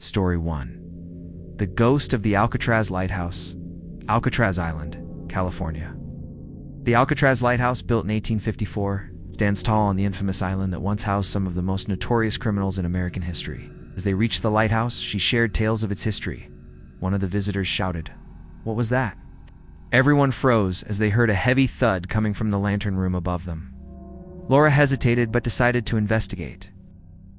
Story 1. The Ghost of the Alcatraz Lighthouse, Alcatraz Island, California. The Alcatraz Lighthouse, built in 1854, stands tall on the infamous island that once housed some of the most notorious criminals in American history. As they reached the lighthouse, she shared tales of its history. One of the visitors shouted, "What was that?" Everyone froze as they heard a heavy thud coming from the lantern room above them. Laura hesitated but decided to investigate.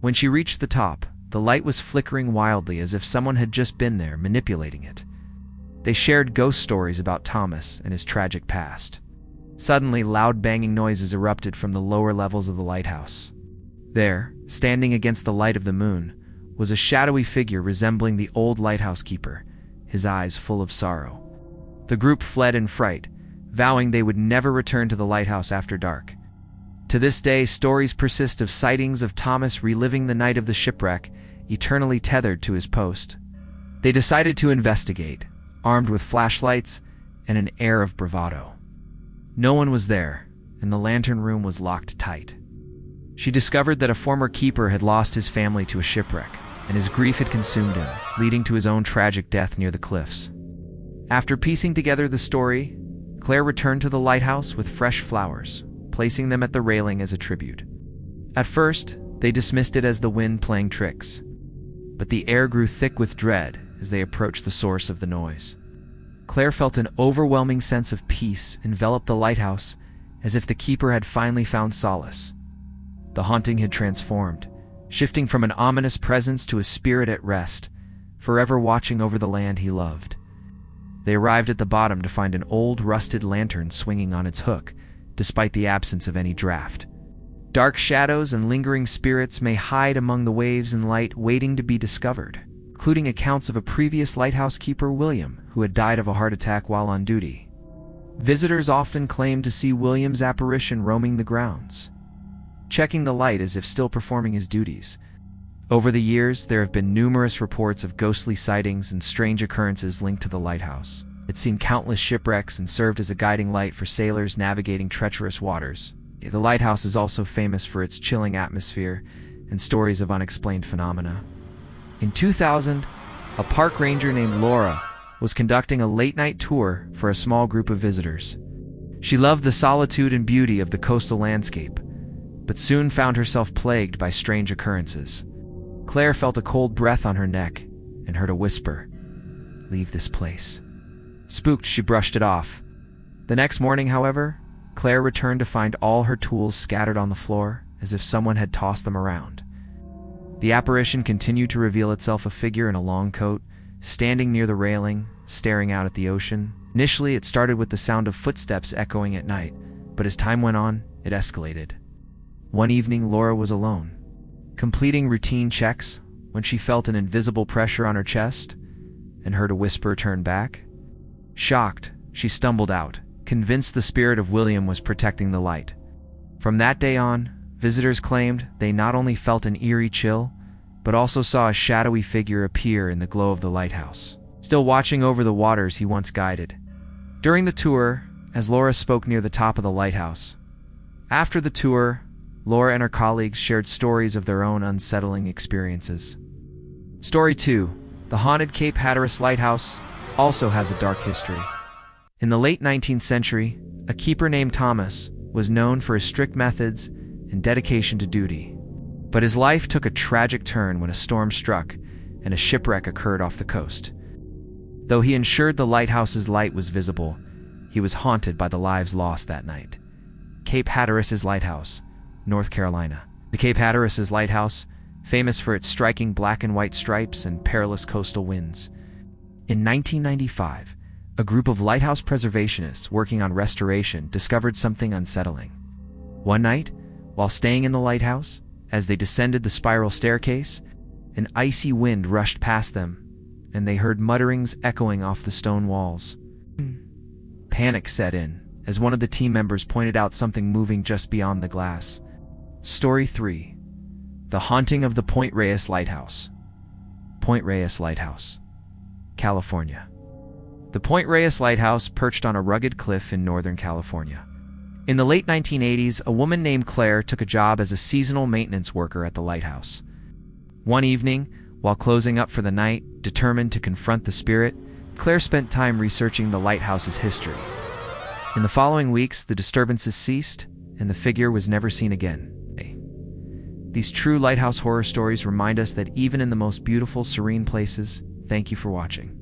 When she reached the top, the light was flickering wildly as if someone had just been there, manipulating it. They shared ghost stories about Thomas and his tragic past. Suddenly, loud banging noises erupted from the lower levels of the lighthouse. There, standing against the light of the moon, was a shadowy figure resembling the old lighthouse keeper, his eyes full of sorrow. The group fled in fright, vowing they would never return to the lighthouse after dark. To this day, stories persist of sightings of Thomas reliving the night of the shipwreck, eternally tethered to his post. They decided to investigate, armed with flashlights and an air of bravado. No one was there, and the lantern room was locked tight. She discovered that a former keeper had lost his family to a shipwreck, and his grief had consumed him, leading to his own tragic death near the cliffs. After piecing together the story, Claire returned to the lighthouse with fresh flowers, placing them at the railing as a tribute. At first, they dismissed it as the wind playing tricks, but the air grew thick with dread as they approached the source of the noise. Claire felt an overwhelming sense of peace envelop the lighthouse, as if the keeper had finally found solace. The haunting had transformed, shifting from an ominous presence to a spirit at rest, forever watching over the land he loved. They arrived at the bottom to find an old, rusted lantern swinging on its hook, despite the absence of any draft. Dark shadows and lingering spirits may hide among the waves and light, waiting to be discovered, including accounts of a previous lighthouse keeper, William, who had died of a heart attack while on duty. Visitors often claimed to see William's apparition roaming the grounds, checking the light as if still performing his duties. Over the years, there have been numerous reports of ghostly sightings and strange occurrences linked to the lighthouse. It's seen countless shipwrecks and served as a guiding light for sailors navigating treacherous waters. The lighthouse is also famous for its chilling atmosphere and stories of unexplained phenomena. In 2000, a park ranger named Laura was conducting a late-night tour for a small group of visitors. She loved the solitude and beauty of the coastal landscape, but soon found herself plagued by strange occurrences. Claire felt a cold breath on her neck and heard a whisper, "Leave this place." Spooked, she brushed it off. The next morning, however, Claire returned to find all her tools scattered on the floor, as if someone had tossed them around. The apparition continued to reveal itself, a figure in a long coat, standing near the railing, staring out at the ocean. Initially, it started with the sound of footsteps echoing at night, but as time went on, it escalated. One evening, Laura was alone, completing routine checks, when she felt an invisible pressure on her chest and heard a whisper turn back. Shocked, she stumbled out, convinced the spirit of William was protecting the light. From that day on, visitors claimed they not only felt an eerie chill, but also saw a shadowy figure appear in the glow of the lighthouse, still watching over the waters he once guided. During the tour, as Laura spoke near the top of the lighthouse. After the tour, Laura and her colleagues shared stories of their own unsettling experiences. Story 2. The haunted Cape Hatteras Lighthouse also has a dark history. In the late 19th century, a keeper named Thomas was known for his strict methods and dedication to duty. But his life took a tragic turn when a storm struck and a shipwreck occurred off the coast. Though he ensured the lighthouse's light was visible, he was haunted by the lives lost that night. Cape Hatteras Lighthouse, North Carolina. The Cape Hatteras Lighthouse, famous for its striking black and white stripes and perilous coastal winds. In 1995, a group of lighthouse preservationists working on restoration discovered something unsettling. One night, while staying in the lighthouse, as they descended the spiral staircase, an icy wind rushed past them, and they heard mutterings echoing off the stone walls. Panic set in, as one of the team members pointed out something moving just beyond the glass. Story 3. The Haunting of the Point Reyes Lighthouse. Point Reyes Lighthouse, California. The Point Reyes Lighthouse perched on a rugged cliff in Northern California. In the late 1980s, a woman named Claire took a job as a seasonal maintenance worker at the lighthouse. One evening, While closing up for the night, determined to confront the spirit, Claire spent time researching the lighthouse's history. In the following weeks, the disturbances ceased, and the figure was never seen again. These true lighthouse horror stories remind us that even in the most beautiful, serene places, thank you for watching.